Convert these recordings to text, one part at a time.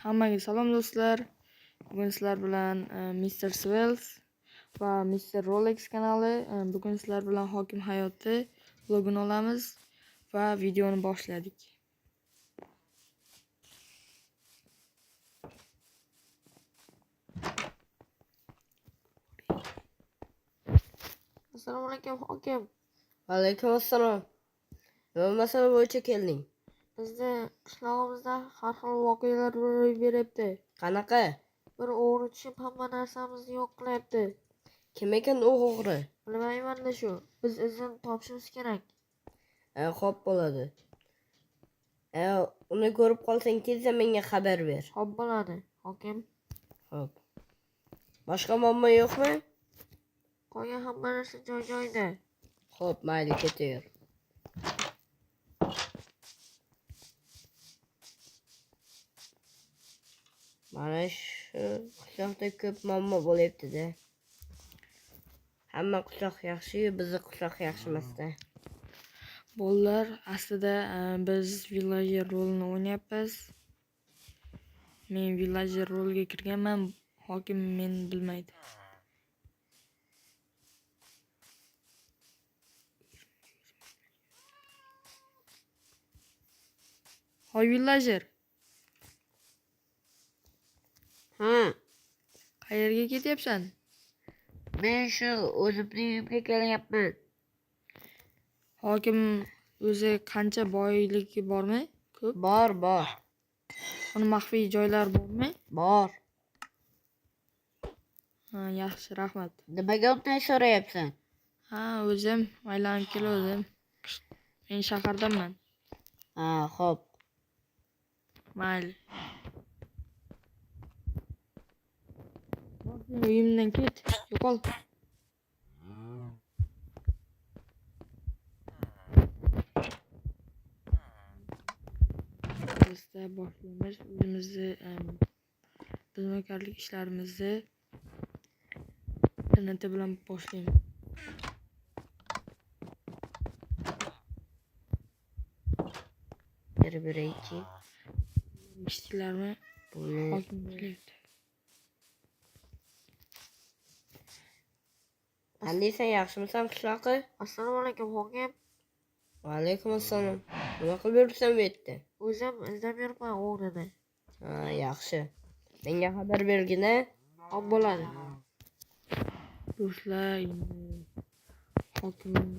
Hammaga salom do'stlar. Bugun sizlar bilan Mr. Swells va Mr. Rolex kanali. Bugun sizlar bilan Hokim hayoti vlogini olamiz va videoni boshladik. Assalomu alaykum hokim. Va alaykum assalom. Nima masala bo'yicha kelding? Bizda qishlog'imizda har xil voqealar ro'y beryapti. Qanaqa? Bir o'g'ri tushib hamma narsamizni yo'q qilyapti. Kim ekan u o'g'ri? Bilmayman-da shu. Biz izini topishimiz kerak. Xo'p bo'ladi. Uni ko'rib qolsang tezda menga xabar ber. Xo'p bo'ladi, hokim. Xo'p. Boshqa muammo yo'qmi? Qolgan hamma narsa joy-joyida. Xo'p, mayli, ketaver. Mana shu qishloqda ko'p muammo bo'lyapti-da. Hamma qishloq yaxshi-yu, bizning qishloq yaxshi emas-da. Bolalar, aslida biz villager rolini o'ynayapmiz. Men villager rolga kirganman, hokim meni bilmaydi. Hoy villager, qayerga ketyapsan? Men shu o'zimning uyimga kelyapman. Hokim o'zi qancha boyligi bormi? Ko'p. Bor. Uni maxfiy joylar bormi? Bor. Ha, yaxshi, rahmat. Nimaga unday so'rayapsan? Ha, o'zim aylanib keldim. Men shahardaman. Xo'p. Mayli. Uyimdan ket, yo'qol. Bizda boshlaymiz o'zimizni xizmatkorlik ishlarimizni internet bilan boshlaymiz. Beriki. Eshitdilarmi? Hokim kelyapti. Qandaysan, yaxshimisan qishloqi? Assalomu alaykum hokim. Va alaykum assalom. Nima qilib yuribsan bu yerda? O'zim izlab yuribman o'g'rini. Yaxshi. Menga xabar bergin-a? Xo'p bo'ladi. Do'stlar, endi hokimning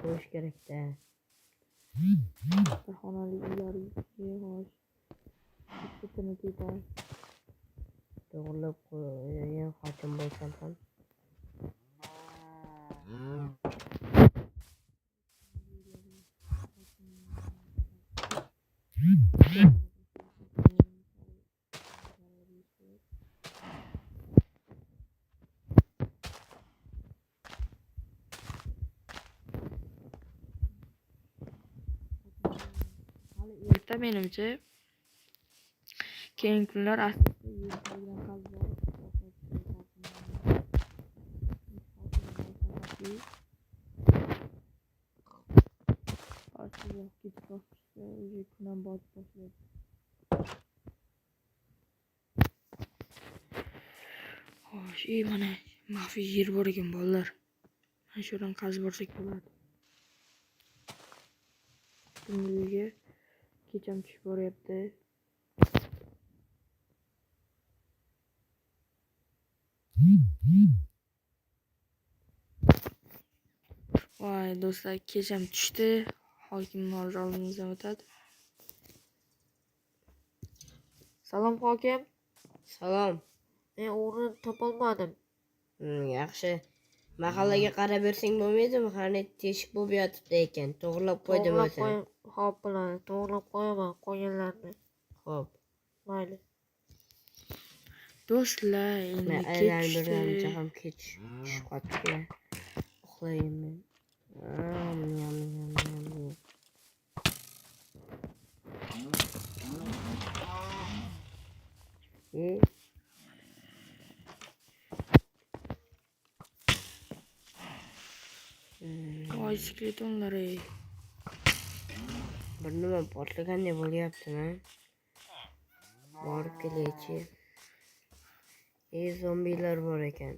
qo'yish kerak-da. xonali uylarga To'g'rilab qo'ygan hokim bo'lsam ham. erta menimcha. Keyingi kunlar Xo'sh, mana maxfiy yer bor ekan bolalar. Mana shu yerdan qazib borsak bo'ladi. Uyga kecham tushib boryapti. Voy do'stlar, kecham tushdi. Hokim hozir oldimizdan o'tadi. Salom hokim. Salom. Men o'g'rini topolmadim. Yaxshi. Mahallaga qarab bersang bo'lmaydimi? Qani teshik bo'lib yotibdi ekan. To'g'rilab qo'ydim o'zim. Xo'p bo'ladi. To'g'rilab qo'yaman qolganlarni. Xo'p. Mayli. Do'stlar, endi aylanib ham kech tushib qolibdi. Uxlayman. voy skeletonlar ey. Bir nima portlagandek bo'lyapti-mi? Borib kelaychi. Zombilar bor ekan.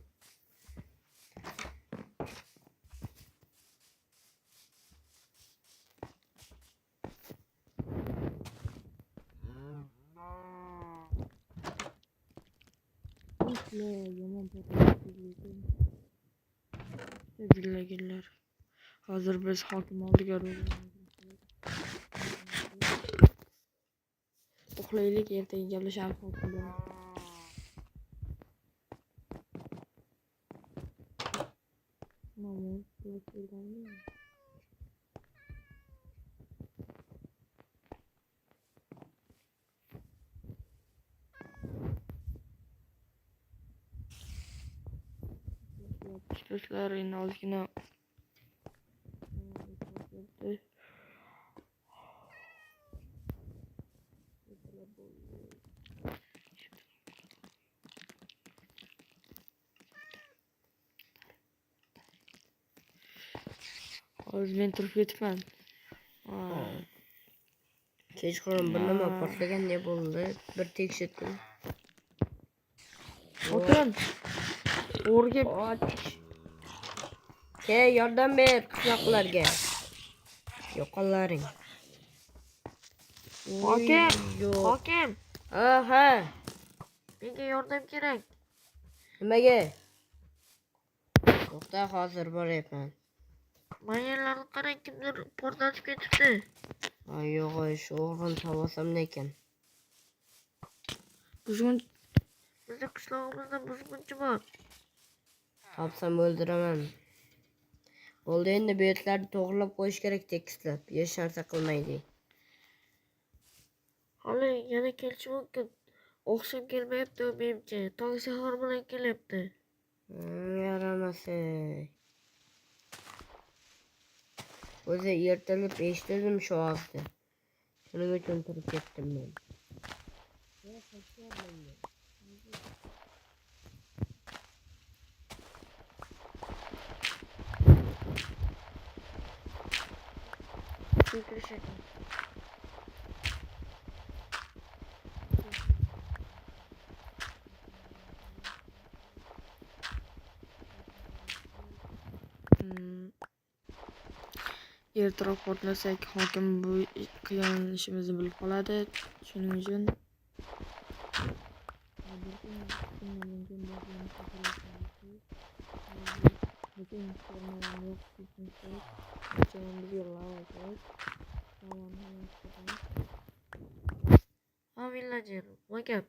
Yomon portlagan. Billagilar. Hozir biz hokim oldiga uxlaylik, ertaga gaplashamiz hokim bilan. Mamo, quloq kelganmi? Do'stlar, endi ozgina hozir men turib ketibman. Kechqurun bir nima portlagandek bo'ldi. Bir tekshirdim. Hokim, o'rga Yordam ber qishloqlarga. Yo'qollaring. Hokim, Yo'q. hokim, Aha. menga yordam kerak. Nimaga? To'xta, hozir boryapman. Mayyalarni qarang, kimdir portlatib ketibdi. Yo'q, shu o'g'rini topsam ekan. buzg'un Bizning qishlog'imizda buzg'unchi bor. Topsam o'ldiraman. Bo'ldi, endi bu yerlarni to'g'rilab qo'yish kerak, tekislab. Hech narsa qilmaydi. Hali yana kelishi mumkin. O'xsham kelmayapti u menimcha. Tong sahar bilan kelyapti. Yaramasa. O'zi ertalab eshitdim shu ovozda. Shuning uchun turib ketdim men. ertaroq portlasak hokim bu qilgan ishimizni bilib qoladi. Shuning uchun Ha, villager, nima gap?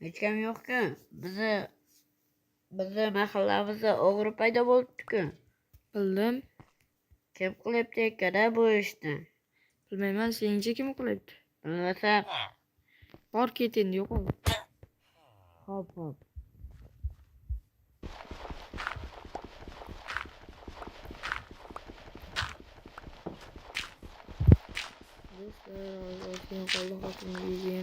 Hech kim yo'q-ku. Bizni mahallamizda o'g'ri paydo bo'libdi-ku. bildim. Kim qilyapti ekan bu ishni? Bilmayman, seningcha kim qilyapti? Bilmasam. Bor ket endi, yo'qol. Hop. Ozgina qoldi hokimni uyga.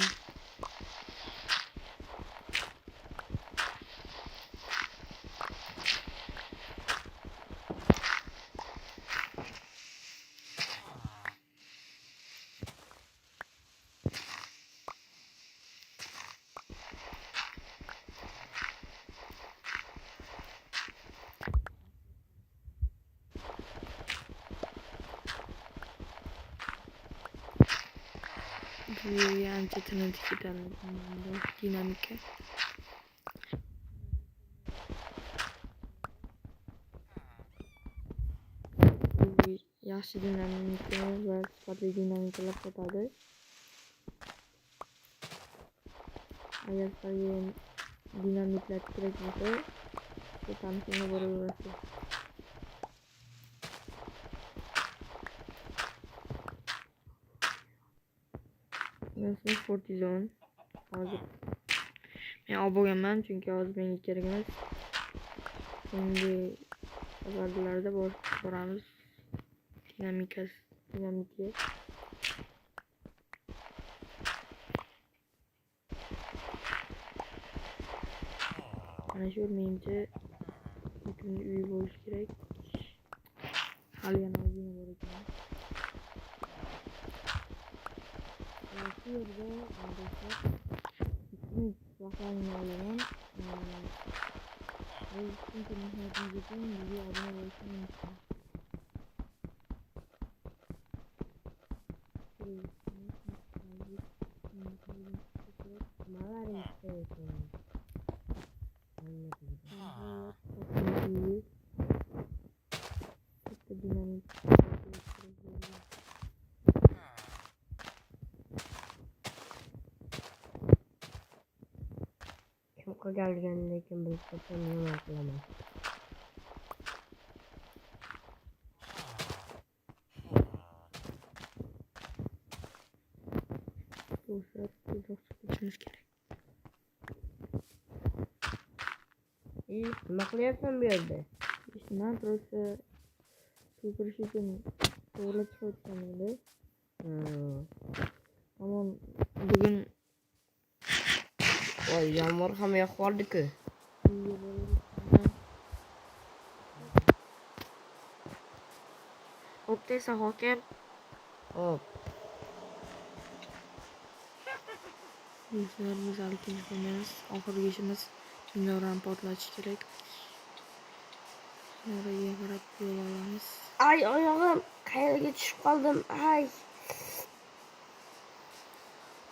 Bu yerga ancha tinimsiz ketadi. Dinamika. Yaxshi dinamika va sifatli dinamikalar sotadi. Agar sizga dinamitlar kerak bo'lsa, shu tanishimga boraverasiz. Nasıl Fortizon hozir men olib bo'lganman, chunki hozir menga kerak emas. Endi xabarlarda boramiz. Dinamika. Mana shu menimcha hokimning uyi bo'lishi kerak. hali yana ozgina bor ekan. Shu yerda do'stlar 2 minut vaqtlarini olaman. Shuncha mehnatingiz uchun bizga obuna bo'lishni unutmang. Nimalaring istaysan? Bitta dinamit. Kim qilganligini lekin bilib qolsam nima qilaman? Do'stlar, tezroq chiqishimiz kerak. Nima qilyapsan bu yerda? Man просто ko'pirish uchun to'g'rilab chiqayotganimda. Ammo bugun Voy, yomg'ir ham yog'ib qoldi-ku. uyga borib Bo'ptiysa hokim. Hop, do'stlar, biz hali tinch qolmaymiz. Oxirgi ishimiz minorani portlatish kerak. Minoraga qarab yo'l olamiz. ay oyog'im qayerga tushib qoldim? Ay,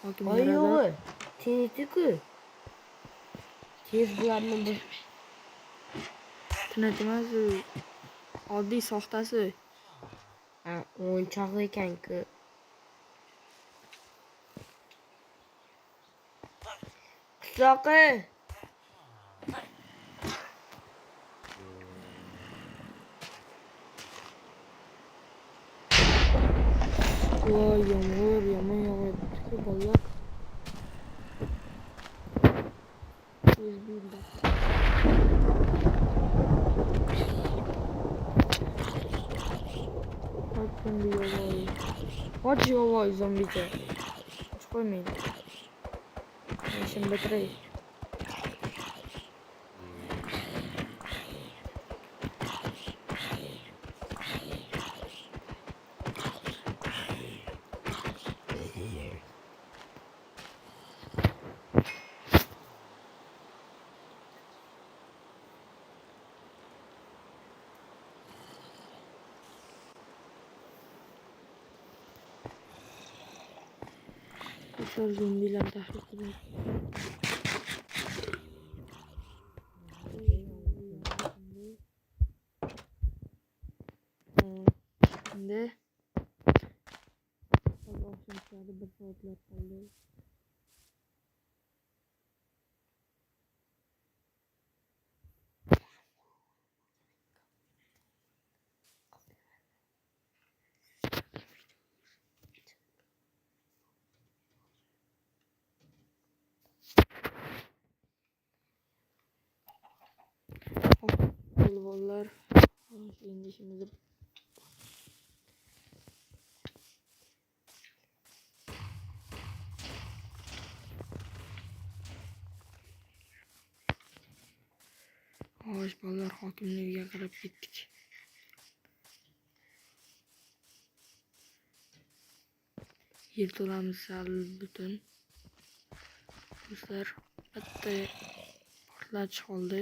Hokim yarador. oyog'i tinchdi-ku. Tez bularni bir Tinat emas, u oddiy soxtasi. o'yinchoq ekan-ku. Qishloqi. Voy, yomg'ir yomon yog'yapti-ku bolalar. Tez buyurdi. Hokim yo'voy. Qoch yo'voy zombicha. Qoch qo'ymaydi. Ishimni bitiray. Do'stlar, zombilar tahdid qilyapti. Endi oxshom tushadi, 1 soatlar qoldi. Bolalar, endi ishimizni bolalar hokimning uyiga qarab ketdik. Yerto'lamiz sal butun. Do'stlar, bitta portlatish qoldi.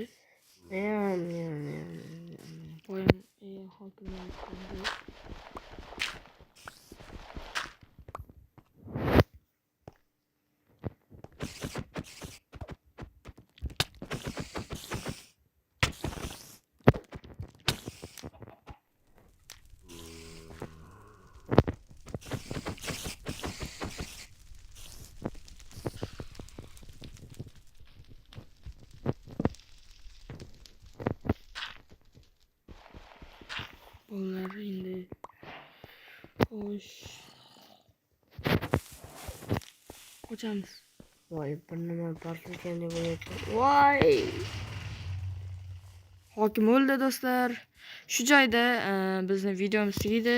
Boyam hokimning uyiga. Bolalar endi xo'sh. Qochamiz. Voy, bir nima portlagan deb o'ylayapman. Voy! Hokim o'ldi do'stlar. Shu joyda bizni videomiz tugaydi.